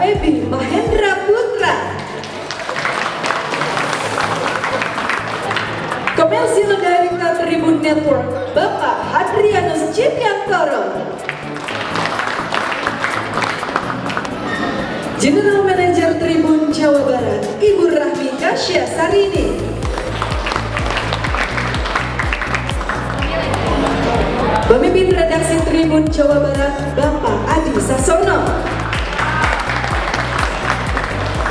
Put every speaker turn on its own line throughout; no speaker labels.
Ebi Mahendra Putra. Commercial Director Tribun Network, Bapak Hadrianus Cipiantoro. General Manager Tribun Jawa Barat, Ibu Rahmi Kasya Sarini. Pemimpin Redaksi Tribun Jawa Barat, Bapak Adi Sasono.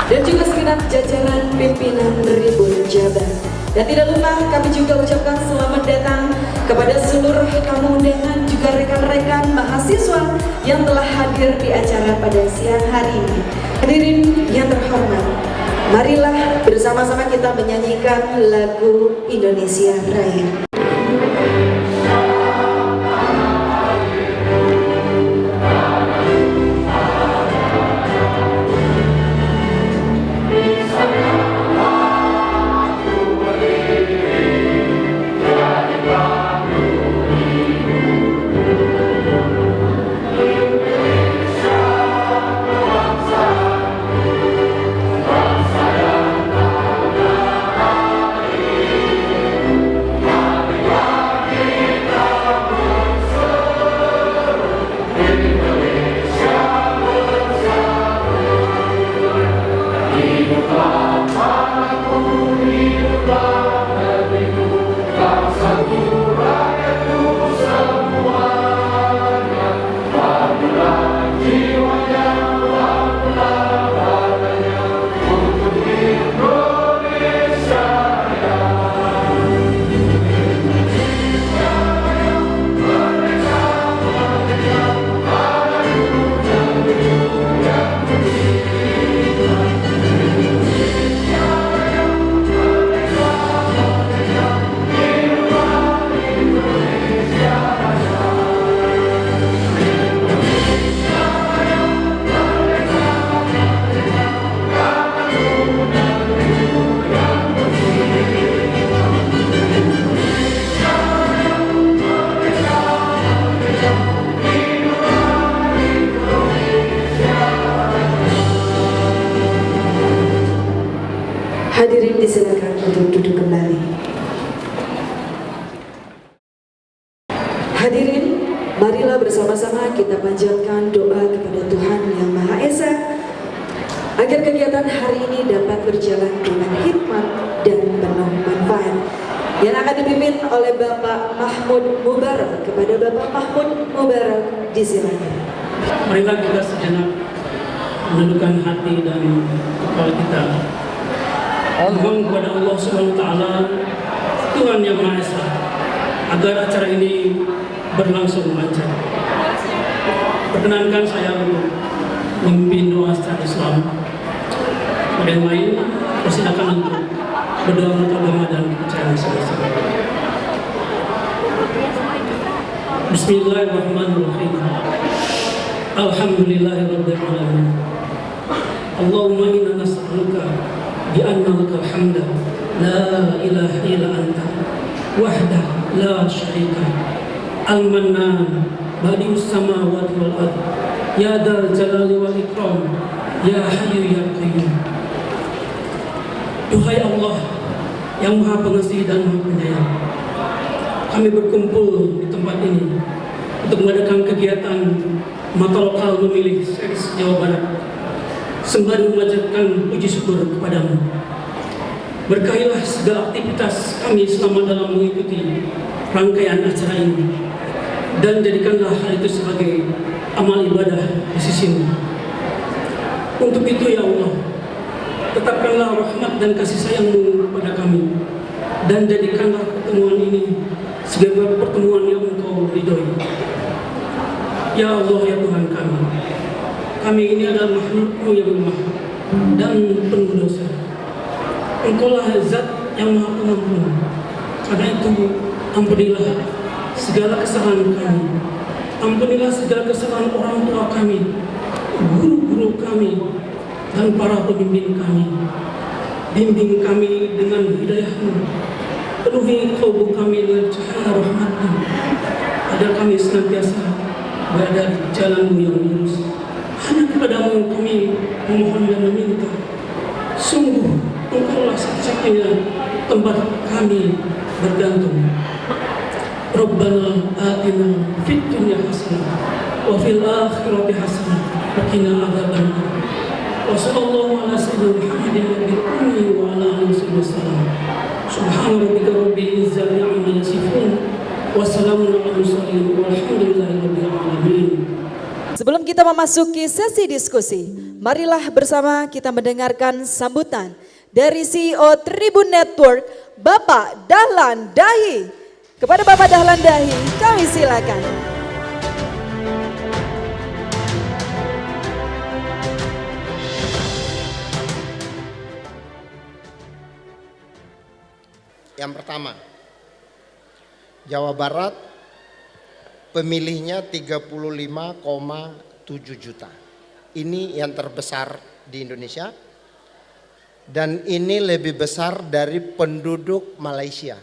Dan juga segenap jajaran pimpinan Tribun Jabar. Dan tidak lupa kami juga ucapkan selamat datang kepada seluruh tamu undangan juga rekan-rekan mahasiswa yang telah hadir di acara pada siang hari ini. Hadirin yang terhormat, marilah bersama-sama kita menyanyikan lagu Indonesia Raya. Hadirin disilakan untuk duduk kembali. Hadirin, marilah bersama-sama kita panjatkan doa kepada Tuhan Yang Maha Esa agar kegiatan hari ini dapat berjalan dengan hikmat dan penuh manfaat. Yang akan dipimpin oleh Bapak Mahmud Mubarak. Kepada Bapak Mahmud Mubarak disilakan.
Marilah kita sejenak menundukkan hati dan kepala kita. Mohon kepada Allah Subhanahu wa taala, Tuhan Yang Maha Esa, agar acara ini berlangsung lancar. Perkenankan saya untuk memimpin doa secara Islam. Kemudian lain, persilakan untuk berdoa menurut agama dan kepercayaan masing-masing. Bismillahirrahmanirrahim. Alhamdulillahirabbil alamin. Allahumma inna nas'aluka بأن لك الحمد لا إله إلا أنت وحده لا شريك له المنان بديع السماوات والأرض يا ذا الجلال والإكرام يا حي يا قيوم. Duhai Allah yang Maha Pengasih dan Maha Penyayang, kami berkumpul di tempat ini untuk mengadakan kegiatan Mata Lokal Memilih Series Jawa Barat sembari memanjatkan puji syukur kepadamu. Berkahilah segala aktivitas kami selama dalam mengikuti rangkaian acara ini, dan jadikanlah hal itu sebagai amal ibadah di sisimu. Untuk itu ya Allah, tetapkanlah rahmat dan kasih sayangmu kepada kami, dan jadikanlah pertemuan ini sebagai pertemuan yang Engkau ridhoi. Ya Allah ya Tuhan kami ini adalah makhluk-Mu yang lemah dan penuh dosa. Engkaulah Zat yang Maha Pengampun. Karena itu, ampunilah segala kesalahan kami. Ampunilah segala kesalahan orang tua kami, guru-guru kami, dan para pemimpin kami. Bimbing kami dengan hidayah-Mu. Penuhi kalbu kami dengan cahaya rahmat-Mu, agar kami senantiasa berada di jalan-Mu yang lurus. Hanya kepadamu kami memohon dan meminta. Sungguh Engkaulah satu-satunya tempat kami bergantung. Rabbana atina fid dunya hasanah wa fil akhirati hasanah wa qina adzabannar. Wa sallallahu ala sayyidina Muhammadin nabiyil ummi wa ala alihi wasallam. Subhana rabbika rabbil izzati amma yasifun wa salamun alal mursalin walhamdulillahi rabbil alamin.
Sebelum kita memasuki sesi diskusi, marilah bersama kita mendengarkan sambutan dari CEO Tribun Network, Bapak Dahlan Dahi. Kepada Bapak Dahlan Dahi, kami silakan.
Yang pertama, Jawa Barat pemilihnya 35,7 juta. Ini yang terbesar di Indonesia dan ini lebih besar dari penduduk Malaysia.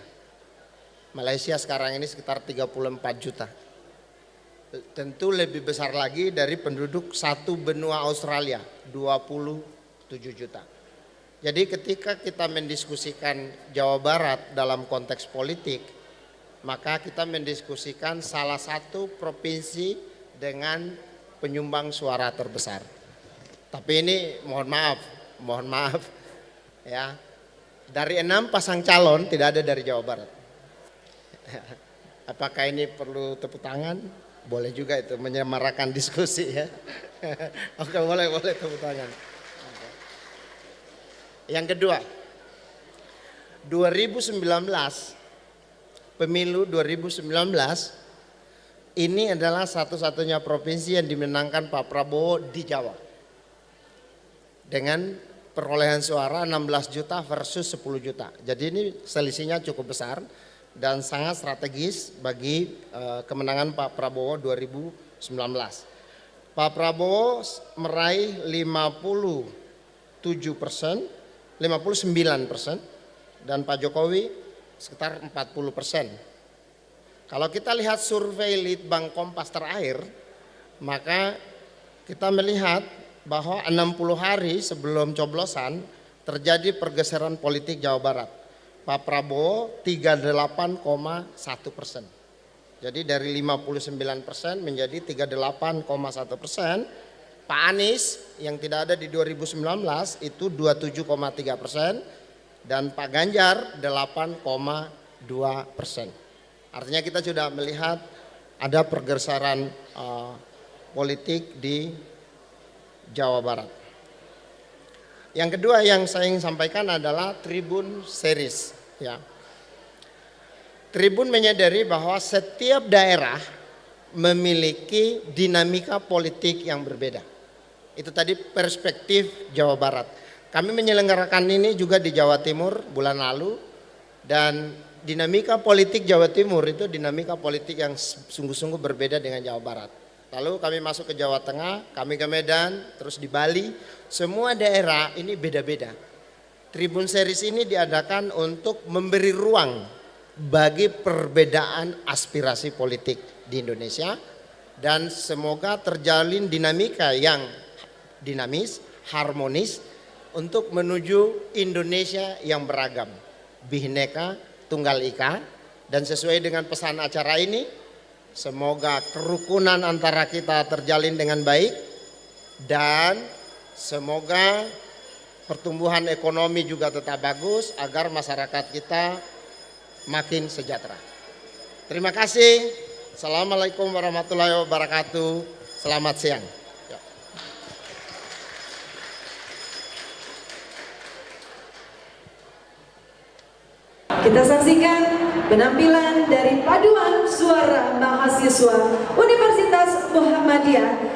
Malaysia sekarang ini sekitar 34 juta. Tentu lebih besar lagi dari penduduk satu benua Australia, 27 juta. Jadi ketika kita mendiskusikan Jawa Barat dalam konteks politik, maka kita mendiskusikan salah satu provinsi dengan penyumbang suara terbesar. Tapi ini mohon maaf ya, dari 6 pasang calon tidak ada dari Jawa Barat. Apakah ini perlu tepuk tangan? Boleh juga itu menyemarakan diskusi ya. Oke, boleh tepuk tangan. Yang kedua, 2019 pemilu 2019 ini adalah satu-satunya provinsi yang dimenangkan Pak Prabowo di Jawa. Dengan perolehan suara 16 juta versus 10 juta. Jadi ini selisihnya cukup besar dan sangat strategis bagi kemenangan Pak Prabowo 2019. Pak Prabowo meraih 59% dan Pak Jokowi sekitar 40%. Kalau kita lihat survei Litbang Kompas terakhir, maka kita melihat bahwa 60 hari sebelum coblosan terjadi pergeseran politik Jawa Barat. Pak Prabowo 38,1%. Jadi dari 59% menjadi 38,1%. Pak Anies yang tidak ada di 2019 itu 27,3%. Dan Pak Ganjar 8,2%. Artinya kita sudah melihat ada pergeseran politik di Jawa Barat. Yang kedua yang saya ingin sampaikan adalah Tribun Series. Ya. Tribun menyadari bahwa setiap daerah memiliki dinamika politik yang berbeda. Itu tadi perspektif Jawa Barat. Kami menyelenggarakan ini juga di Jawa Timur bulan lalu dan dinamika politik Jawa Timur itu dinamika politik yang sungguh-sungguh berbeda dengan Jawa Barat. Lalu kami masuk ke Jawa Tengah, kami ke Medan, terus di Bali. Semua daerah ini beda-beda. Tribun Series ini diadakan untuk memberi ruang bagi perbedaan aspirasi politik di Indonesia. Dan semoga terjalin dinamika yang dinamis, harmonis untuk menuju Indonesia yang beragam. Bhinneka Tunggal Ika. Dan sesuai dengan pesan acara ini, semoga kerukunan antara kita terjalin dengan baik dan semoga pertumbuhan ekonomi juga tetap bagus agar masyarakat kita makin sejahtera. Terima kasih. Assalamualaikum warahmatullahi wabarakatuh. Selamat siang.
Kita saksikan penampilan dari paduan suara mahasiswa Universitas Muhammadiyah.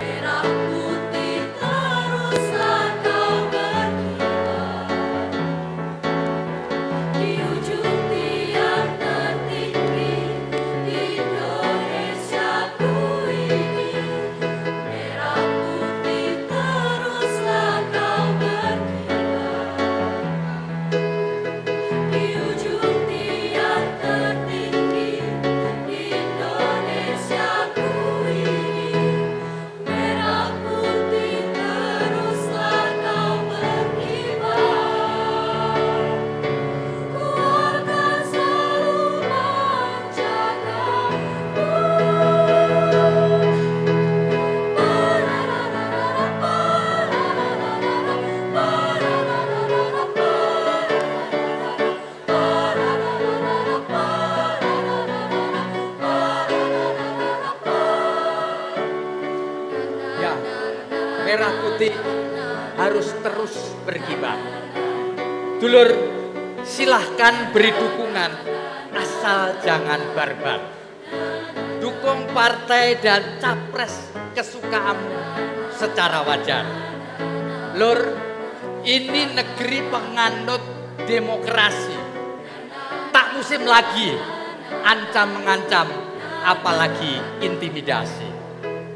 merah putih harus terus berkibar. Dulur, silahkan beri dukungan, asal jangan barbar. Dukung partai dan capres kesukaanmu secara wajar. Lur, ini negeri penganut demokrasi. Tak musim lagi ancam-mengancam, apalagi intimidasi.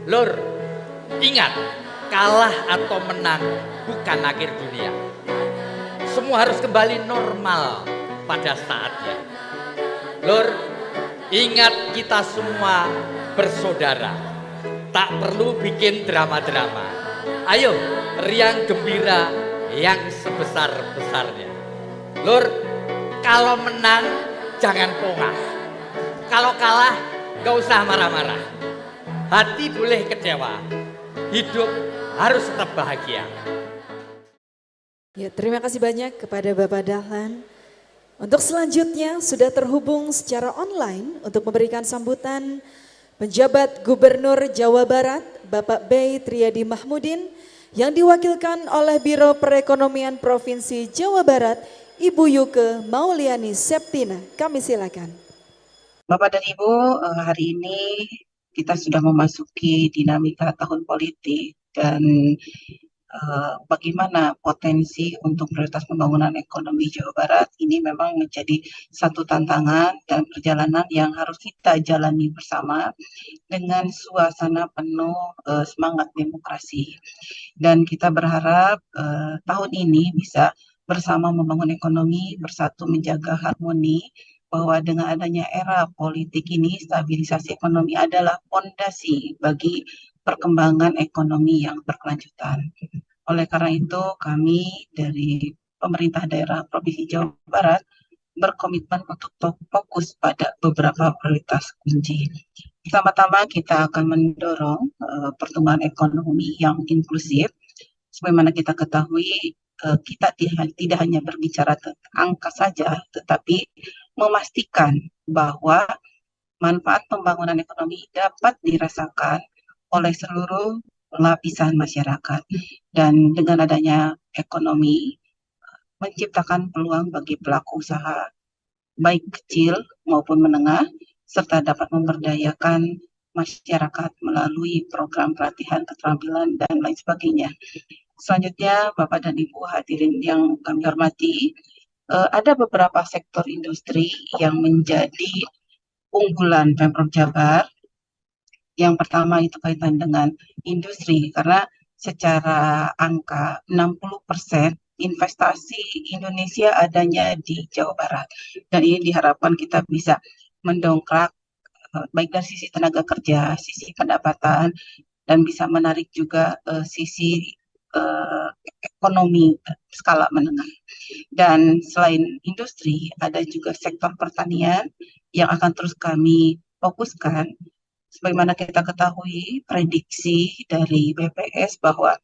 Lur, ingat, kalah atau menang bukan akhir dunia. Semua harus kembali normal pada saatnya. Lur, ingat kita semua bersaudara. Tak perlu bikin drama-drama. Ayo, riang gembira yang sebesar-besarnya. Lur, kalau menang jangan pongah. Kalau kalah gak usah marah-marah. Hati boleh kecewa. Hidup harus tetap bahagia.
Ya, terima kasih banyak kepada Bapak Dahlan. Untuk selanjutnya sudah terhubung secara online untuk memberikan sambutan penjabat Gubernur Jawa Barat Bapak B. Triadi Mahmudin yang diwakilkan oleh Biro Perekonomian Provinsi Jawa Barat Ibu Yuke Mauliani Septina. Kami silakan.
Bapak dan Ibu, hari ini kita sudah memasuki dinamika tahun politik dan bagaimana potensi untuk prioritas pembangunan ekonomi Jawa Barat ini memang menjadi satu tantangan dan perjalanan yang harus kita jalani bersama dengan suasana penuh semangat demokrasi. Dan kita berharap tahun ini bisa bersama membangun ekonomi, bersatu menjaga harmoni, bahwa dengan adanya era politik ini stabilisasi ekonomi adalah fondasi bagi perkembangan ekonomi yang berkelanjutan. Oleh karena itu kami dari pemerintah daerah Provinsi Jawa Barat berkomitmen untuk fokus pada beberapa prioritas kunci. Pertama-tama kita akan mendorong pertumbuhan ekonomi yang inklusif. Sebagaimana kita ketahui, kita tidak hanya berbicara tentang angka saja, tetapi memastikan bahwa manfaat pembangunan ekonomi dapat dirasakan oleh seluruh lapisan masyarakat. Dan dengan adanya ekonomi, menciptakan peluang bagi pelaku usaha, baik kecil maupun menengah, serta dapat memberdayakan masyarakat melalui program pelatihan keterampilan dan lain sebagainya. Selanjutnya, Bapak dan Ibu hadirin yang kami hormati, ada beberapa sektor industri yang menjadi unggulan Pemprov Jabar. Yang pertama itu kaitan dengan industri, karena secara angka 60% investasi Indonesia adanya di Jawa Barat. Dan ini diharapkan kita bisa mendongkrak baik dari sisi tenaga kerja, sisi pendapatan, dan bisa menarik juga sisi ekonomi skala menengah. Dan selain industri, ada juga sektor pertanian yang akan terus kami fokuskan. Sebagaimana kita ketahui, prediksi dari BPS bahwa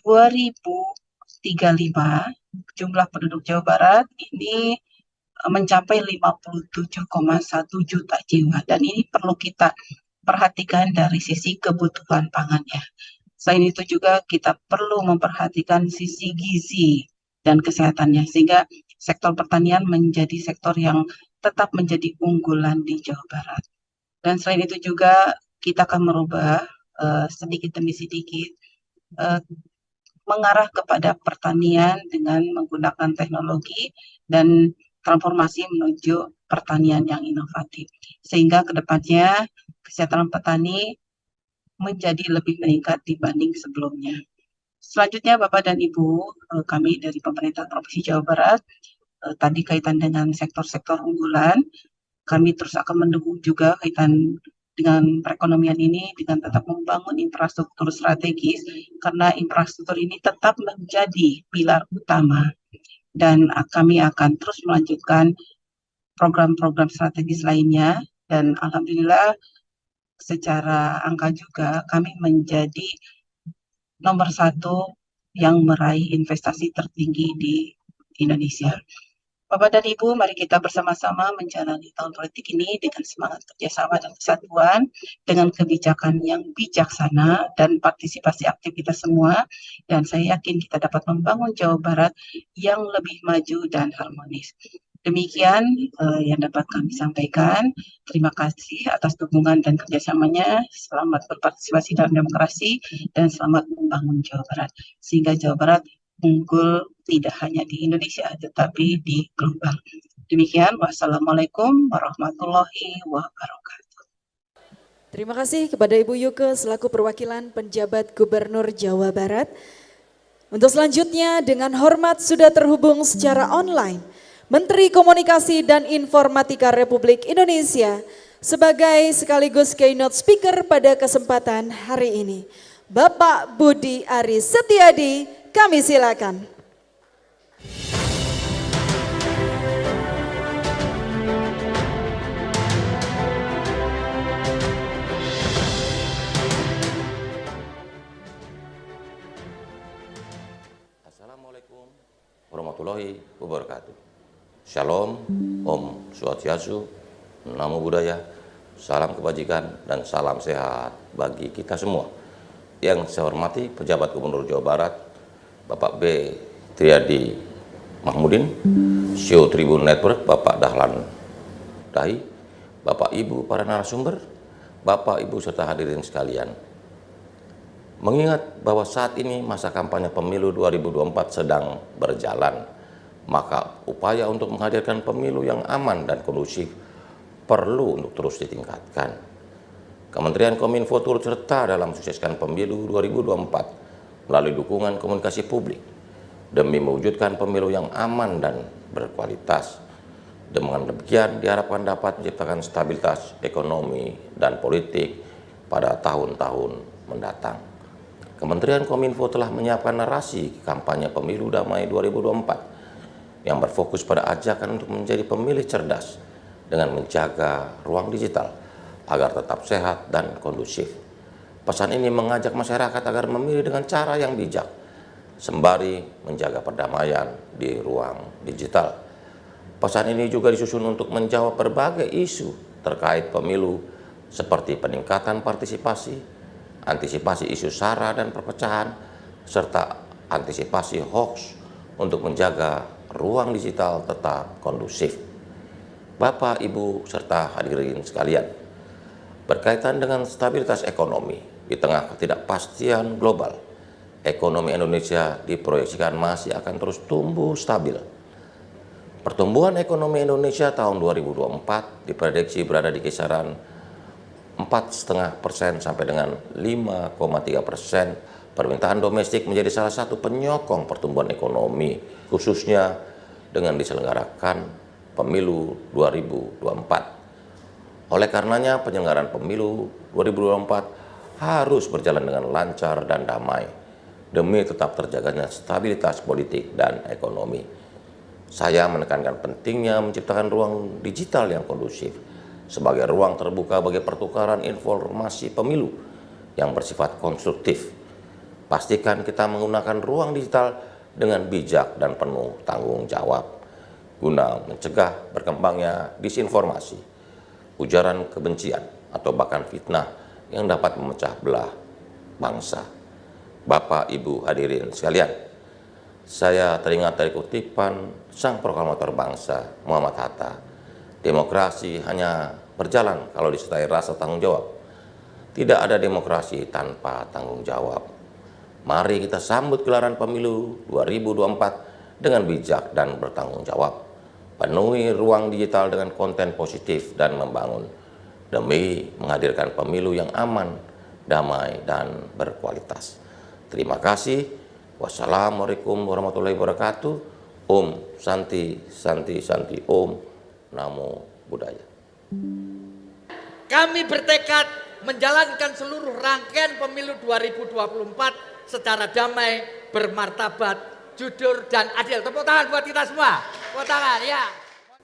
2035 jumlah penduduk Jawa Barat ini mencapai 57,1 juta jiwa. Dan ini perlu kita perhatikan dari sisi kebutuhan pangannya. Selain itu juga kita perlu memperhatikan sisi gizi dan kesehatannya, sehingga sektor pertanian menjadi sektor yang tetap menjadi unggulan di Jawa Barat. Dan selain itu juga kita akan merubah sedikit demi sedikit mengarah kepada pertanian dengan menggunakan teknologi dan transformasi menuju pertanian yang inovatif. Sehingga kedepannya kesejahteraan petani menjadi lebih meningkat dibanding sebelumnya. Selanjutnya Bapak dan Ibu, kami dari pemerintah Provinsi Jawa Barat, tadi kaitan dengan sektor-sektor unggulan, kami terus akan mendukung juga kaitan dengan perekonomian ini dengan tetap membangun infrastruktur strategis, karena infrastruktur ini tetap menjadi pilar utama. Dan kami akan terus melanjutkan program-program strategis lainnya, dan alhamdulillah secara angka juga kami menjadi nomor 1 yang meraih investasi tertinggi di Indonesia. Bapak dan Ibu, mari kita bersama-sama menjalani tahun politik ini dengan semangat kerjasama dan kesatuan, dengan kebijakan yang bijaksana dan partisipasi aktif kita semua. Dan saya yakin kita dapat membangun Jawa Barat yang lebih maju dan harmonis. Demikian yang dapat kami sampaikan. Terima kasih atas dukungan dan kerjasamanya. Selamat berpartisipasi dalam demokrasi dan selamat membangun Jawa Barat. Sehingga Jawa Barat unggul tidak hanya di Indonesia tetapi di global. Demikian, wassalamualaikum warahmatullahi wabarakatuh.
Terima kasih kepada Ibu Yuke selaku perwakilan penjabat Gubernur Jawa Barat. Untuk selanjutnya dengan hormat sudah terhubung secara online Menteri Komunikasi dan Informatika Republik Indonesia sebagai sekaligus keynote speaker pada kesempatan hari ini. Bapak Budi Aris Setiadi, kami silakan.
Assalamualaikum warahmatullahi wabarakatuh. Shalom, Om Swastiastu, Namo Buddhaya, salam kebajikan dan salam sehat bagi kita semua. Yang saya hormati pejabat Gubernur Jawa Barat, Bapak B. Triadi Mahmudin, CEO Tribun Network, Bapak Dahlan Dahi, Bapak Ibu para narasumber, Bapak Ibu serta hadirin sekalian. Mengingat bahwa saat ini masa kampanye pemilu 2024 sedang berjalan, maka upaya untuk menghadirkan pemilu yang aman dan kondusif perlu untuk terus ditingkatkan. Kementerian Kominfo turut serta dalam sukseskan pemilu 2024 melalui dukungan komunikasi publik demi mewujudkan pemilu yang aman dan berkualitas. Dengan demikian diharapkan dapat menciptakan stabilitas ekonomi dan politik pada tahun-tahun mendatang. Kementerian Kominfo telah menyiapkan narasi kampanye pemilu damai 2024 yang berfokus pada ajakan untuk menjadi pemilih cerdas dengan menjaga ruang digital agar tetap sehat dan kondusif. Pesan ini mengajak masyarakat agar memilih dengan cara yang bijak, sembari menjaga perdamaian di ruang digital. Pesan ini juga disusun untuk menjawab berbagai isu terkait pemilu seperti peningkatan partisipasi, antisipasi isu SARA dan perpecahan, serta antisipasi hoax untuk menjaga ruang digital tetap kondusif. Bapak, Ibu, serta hadirin sekalian, berkaitan dengan stabilitas ekonomi di tengah ketidakpastian global, ekonomi Indonesia diproyeksikan masih akan terus tumbuh stabil. Pertumbuhan ekonomi Indonesia tahun 2024 diprediksi berada di kisaran 4,5% sampai dengan 5,3%. Permintaan domestik menjadi salah satu penyokong pertumbuhan ekonomi, khususnya dengan diselenggarakan pemilu 2024. Oleh karenanya, penyelenggaraan pemilu 2024 harus berjalan dengan lancar dan damai, demi tetap terjaganya stabilitas politik dan ekonomi. Saya menekankan pentingnya menciptakan ruang digital yang kondusif sebagai ruang terbuka bagi pertukaran informasi pemilu yang bersifat konstruktif. Pastikan kita menggunakan ruang digital dengan bijak dan penuh tanggung jawab guna mencegah berkembangnya disinformasi, ujaran kebencian, atau bahkan fitnah yang dapat memecah belah bangsa. Bapak, Ibu, hadirin sekalian, saya teringat dari kutipan sang proklamator bangsa Muhammad Hatta, demokrasi hanya berjalan kalau disertai rasa tanggung jawab. Tidak ada demokrasi tanpa tanggung jawab. Mari kita sambut gelaran pemilu 2024 dengan bijak dan bertanggung jawab. Penuhi ruang digital dengan konten positif dan membangun demi menghadirkan pemilu yang aman, damai, dan berkualitas. Terima kasih. Wassalamualaikum warahmatullahi wabarakatuh. Om Santi Santi Santi Om Namo Buddhaya.
Kami bertekad menjalankan seluruh rangkaian pemilu 2024 secara damai, bermartabat, jujur, dan adil. Tepuk tangan buat kita semua. Tepuk tangan, ya.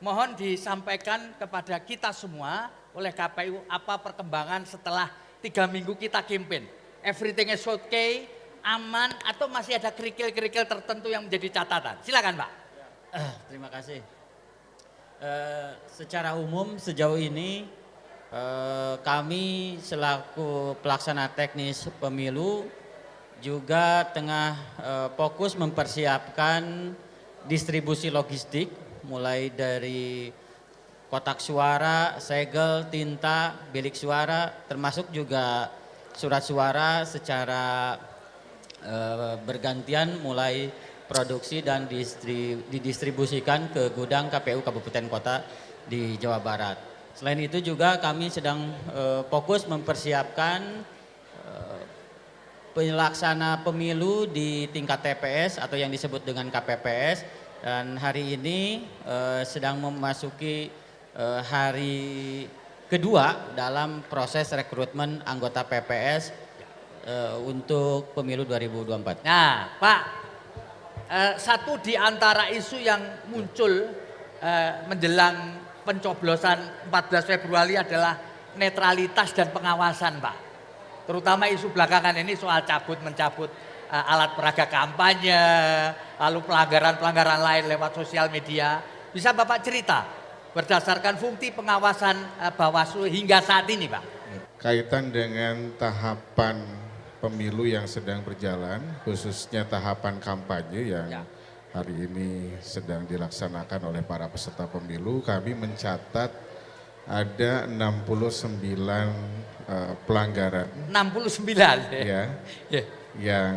Mohon disampaikan kepada kita semua oleh KPU apa perkembangan setelah 3 minggu kita campaign. Everything is okay, aman, atau masih ada kerikil-kerikil tertentu yang menjadi catatan. Silakan, Pak.
Terima kasih. Secara umum sejauh ini kami selaku pelaksana teknis pemilu juga tengah fokus mempersiapkan distribusi logistik mulai dari kotak suara, segel, tinta, bilik suara, termasuk juga surat suara secara bergantian mulai produksi dan didistribusikan ke gudang KPU Kabupaten Kota di Jawa Barat. Selain itu juga kami sedang fokus mempersiapkan pelaksana pemilu di tingkat TPS atau yang disebut dengan KPPS, dan hari ini sedang memasuki hari kedua dalam proses rekrutmen anggota PPS untuk pemilu 2024.
Nah, Pak, satu di antara isu yang muncul menjelang pencoblosan 14 Februari adalah netralitas dan pengawasan, Pak. Terutama isu belakangan ini soal cabut-mencabut alat peraga kampanye, lalu pelanggaran-pelanggaran lain lewat sosial media. Bisa Bapak cerita berdasarkan fungsi pengawasan Bawaslu hingga saat ini, Pak?
Kaitan dengan tahapan pemilu yang sedang berjalan, khususnya tahapan kampanye yang hari ini sedang dilaksanakan oleh para peserta pemilu, kami mencatat ada 69 pelanggaran
69
ya, yang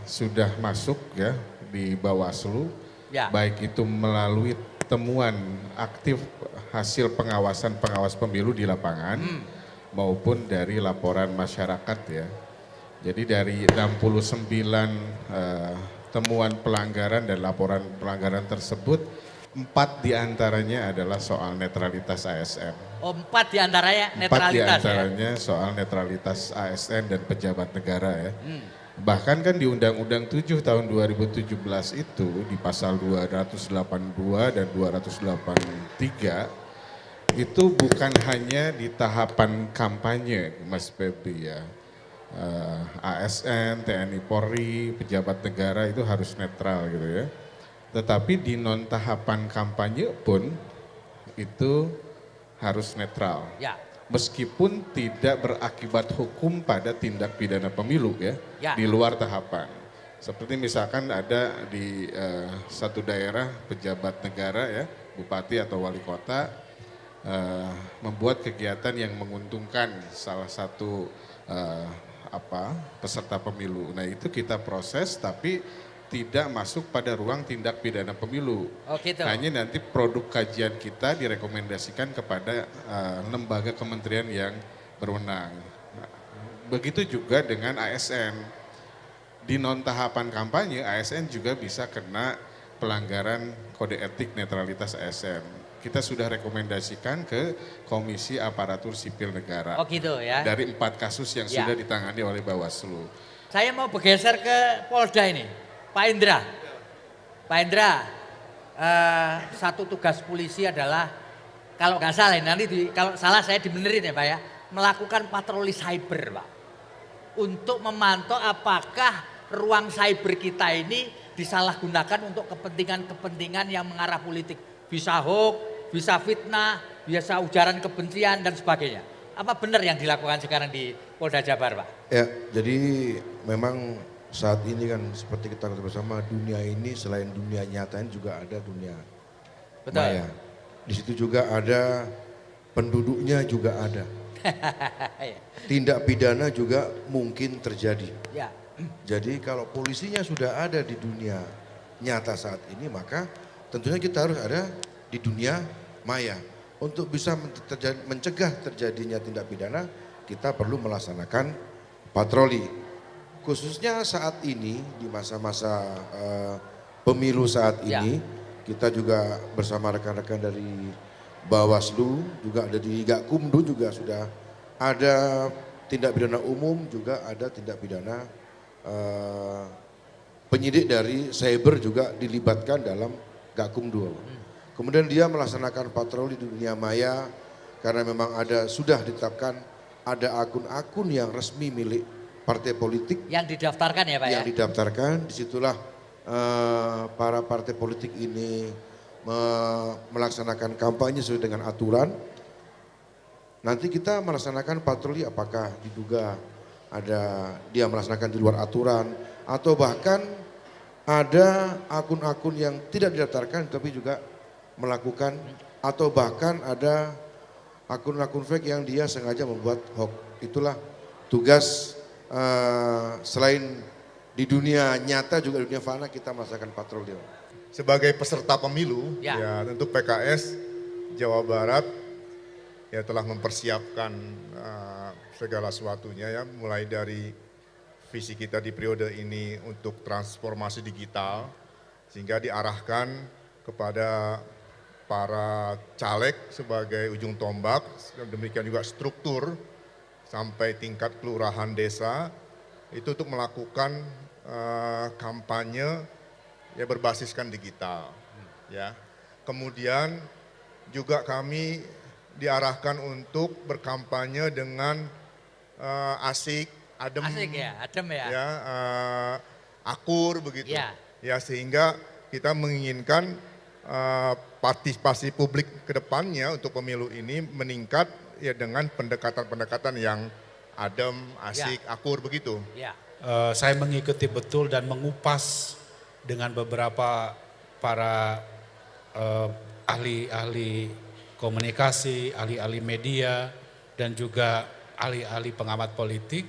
sudah masuk ya di Bawaslu, baik itu melalui temuan aktif hasil pengawas pemilu di lapangan maupun dari laporan masyarakat ya. Jadi dari 69 temuan pelanggaran dan laporan pelanggaran tersebut, 4 diantaranya adalah soal netralitas ASN.
Oh, 4 diantaranya netralitas.
4 diantaranya soal netralitas ASN dan pejabat negara ya. Bahkan kan di Undang-Undang 7 tahun 2017 itu di pasal 282 dan 283 itu bukan hanya di tahapan kampanye, Mas Febri ya. ASN, TNI Polri, pejabat negara itu harus netral gitu ya. Tetapi di non tahapan kampanye pun itu harus netral.
Ya.
Meskipun tidak berakibat hukum pada tindak pidana pemilu ya, di luar tahapan. Seperti misalkan ada di satu daerah pejabat negara ya, bupati atau wali kota membuat kegiatan yang menguntungkan salah satu peserta pemilu. Nah itu kita proses tapi tidak masuk pada ruang tindak pidana pemilu.
Oh, gitu.
Hanya nanti produk kajian kita direkomendasikan kepada lembaga kementerian yang berwenang. Begitu juga dengan ASN. Di non tahapan kampanye ASN juga bisa kena pelanggaran kode etik netralitas ASN. Kita sudah rekomendasikan ke Komisi Aparatur Sipil Negara.
Oh gitu ya.
Dari 4 kasus yang sudah ditangani oleh Bawaslu.
Saya mau bergeser ke Polda ini. Pak Indra. Pak Indra, satu tugas polisi adalah, kalau nggak salah kalau salah saya dibenerin ya Pak ya, melakukan patroli cyber Pak. Untuk memantau apakah ruang cyber kita ini disalahgunakan untuk kepentingan-kepentingan yang mengarah politik. Bisa hoax, bisa fitnah, bisa ujaran kebencian dan sebagainya. Apa benar yang dilakukan sekarang di Polda Jabar, Pak?
Ya, jadi memang saat ini kan seperti kita ketahui bersama, dunia ini selain dunia nyata ini juga ada dunia maya. Di situ juga ada penduduknya juga ada. Tindak pidana juga mungkin terjadi. Ya. Jadi kalau polisinya sudah ada di dunia nyata saat ini, maka tentunya kita harus ada di dunia maya. Untuk bisa mencegah terjadinya tindak pidana, kita perlu melaksanakan patroli. Khususnya saat ini, di masa-masa pemilu saat ini, kita juga bersama rekan-rekan dari Bawaslu, juga ada di Gakumdu juga sudah ada tindak pidana umum, juga ada tindak pidana penyidik dari cyber juga dilibatkan dalam Gakumdu. Kemudian dia melaksanakan patroli di dunia maya karena memang sudah ditetapkan ada akun-akun yang resmi milik partai politik.
Yang didaftarkan ya Pak ya?
Yang didaftarkan, disitulah para partai politik ini melaksanakan kampanye sesuai dengan aturan. Nanti kita melaksanakan patroli apakah diduga ada dia melaksanakan di luar aturan atau bahkan ada akun-akun yang tidak didaftarkan tapi juga melakukan, atau bahkan ada akun-akun fake yang dia sengaja membuat hoax. Itulah tugas selain di dunia nyata juga di dunia fana kita melaksanakan patroli.
Sebagai peserta pemilu, ya tentu PKS Jawa Barat ya telah mempersiapkan segala sesuatunya ya, mulai dari visi kita di periode ini untuk transformasi digital sehingga diarahkan kepada para caleg sebagai ujung tombak, demikian juga struktur sampai tingkat kelurahan desa itu untuk melakukan kampanye ya berbasiskan digital ya. Kemudian juga kami diarahkan untuk berkampanye dengan asik, adem, akur begitu. Ya sehingga kita menginginkan partisipasi publik ke depannya untuk pemilu ini meningkat ya dengan pendekatan-pendekatan yang adem, asik, akur begitu.
Saya mengikuti betul dan mengupas dengan beberapa para ahli-ahli komunikasi, ahli-ahli media, dan juga ahli-ahli pengamat politik,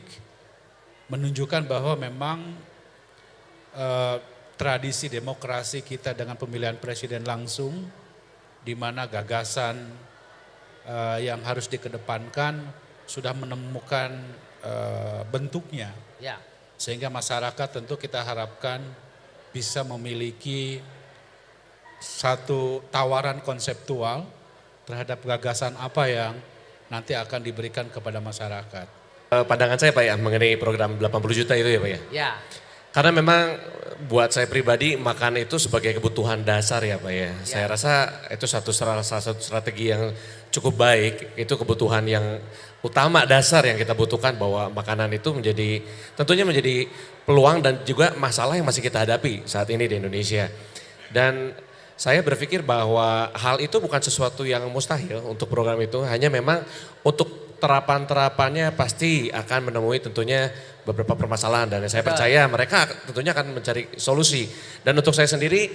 menunjukkan bahwa memang tradisi demokrasi kita dengan pemilihan presiden langsung, di mana gagasan yang harus dikedepankan sudah menemukan bentuknya. Sehingga masyarakat tentu kita harapkan bisa memiliki satu tawaran konseptual terhadap gagasan apa yang nanti akan diberikan kepada masyarakat.
Pandangan saya Pak ya mengenai program 80 juta itu ya Pak ya. Karena memang buat saya pribadi makan itu sebagai kebutuhan dasar ya Pak ya. Saya rasa itu salah satu strategi yang cukup baik. Itu kebutuhan yang utama dasar yang kita butuhkan, bahwa makanan itu tentunya menjadi peluang dan juga masalah yang masih kita hadapi saat ini di Indonesia. Dan saya berpikir bahwa hal itu bukan sesuatu yang mustahil untuk program itu, hanya memang untuk terapan-terapannya pasti akan menemui tentunya beberapa permasalahan, dan saya percaya mereka tentunya akan mencari solusi. Dan untuk saya sendiri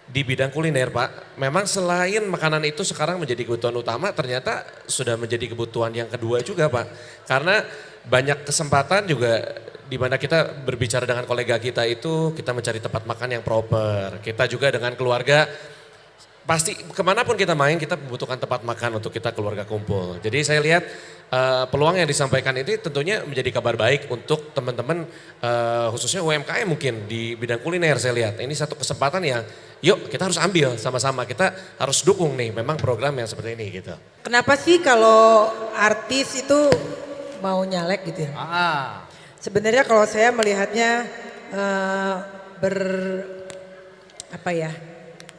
di bidang kuliner Pak, memang selain makanan itu sekarang menjadi kebutuhan utama, ternyata sudah menjadi kebutuhan yang kedua juga Pak. Karena banyak kesempatan juga di mana kita berbicara dengan kolega kita itu, kita mencari tempat makan yang proper. Kita juga dengan keluarga, pasti kemanapun kita main kita membutuhkan tempat makan untuk kita keluarga kumpul. Jadi saya lihat peluang yang disampaikan ini tentunya menjadi kabar baik untuk teman-teman khususnya UMKM mungkin di bidang kuliner. Saya lihat ini satu kesempatan yang yuk kita harus ambil sama-sama, kita harus dukung nih memang program yang seperti ini gitu.
Kenapa sih kalau artis itu mau nyalek gitu ya? Sebenarnya kalau saya melihatnya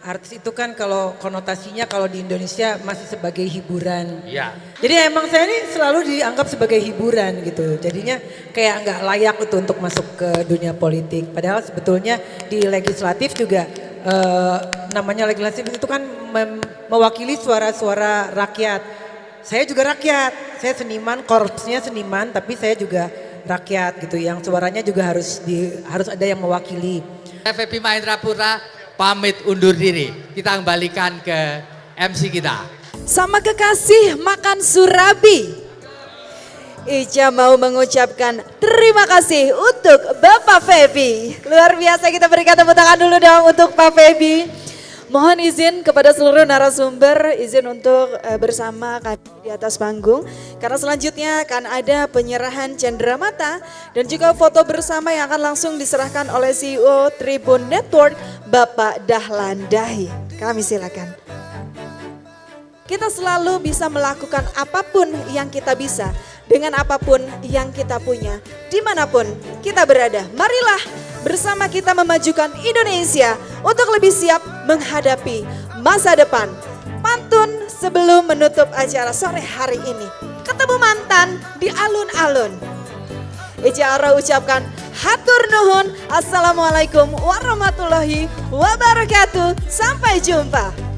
artis itu kan kalau konotasinya kalau di Indonesia masih sebagai hiburan. Jadi emang saya ini selalu dianggap sebagai hiburan gitu. Jadinya kayak nggak layak itu untuk masuk ke dunia politik. Padahal sebetulnya di legislatif juga namanya legislatif itu kan mewakili suara-suara rakyat. Saya juga rakyat, saya seniman, korpsnya seniman, tapi saya juga rakyat gitu, yang suaranya juga harus ada yang mewakili.
FVP Mahendra Putra pamit undur diri. Kita kembalikan ke MC kita.
Sama kekasih makan surabi. Ica mau mengucapkan terima kasih untuk Bapak Febi. Luar biasa, kita berikan tepuk tangan dulu dong untuk Pak Febi. Mohon izin kepada seluruh narasumber, izin untuk bersama kami di atas panggung. Karena selanjutnya akan ada penyerahan cenderamata dan juga foto bersama yang akan langsung diserahkan oleh CEO Tribun Network, Bapak Dahlan Dahi. Kami silakan. Kita selalu bisa melakukan apapun yang kita bisa, dengan apapun yang kita punya, dimanapun kita berada. Marilah bersama kita memajukan Indonesia untuk lebih siap menghadapi masa depan. Pantun sebelum menutup acara sore hari ini. Ketemu mantan di alun-alun. Ica Ara ucapkan hatur nuhun. Assalamualaikum warahmatullahi wabarakatuh. Sampai jumpa.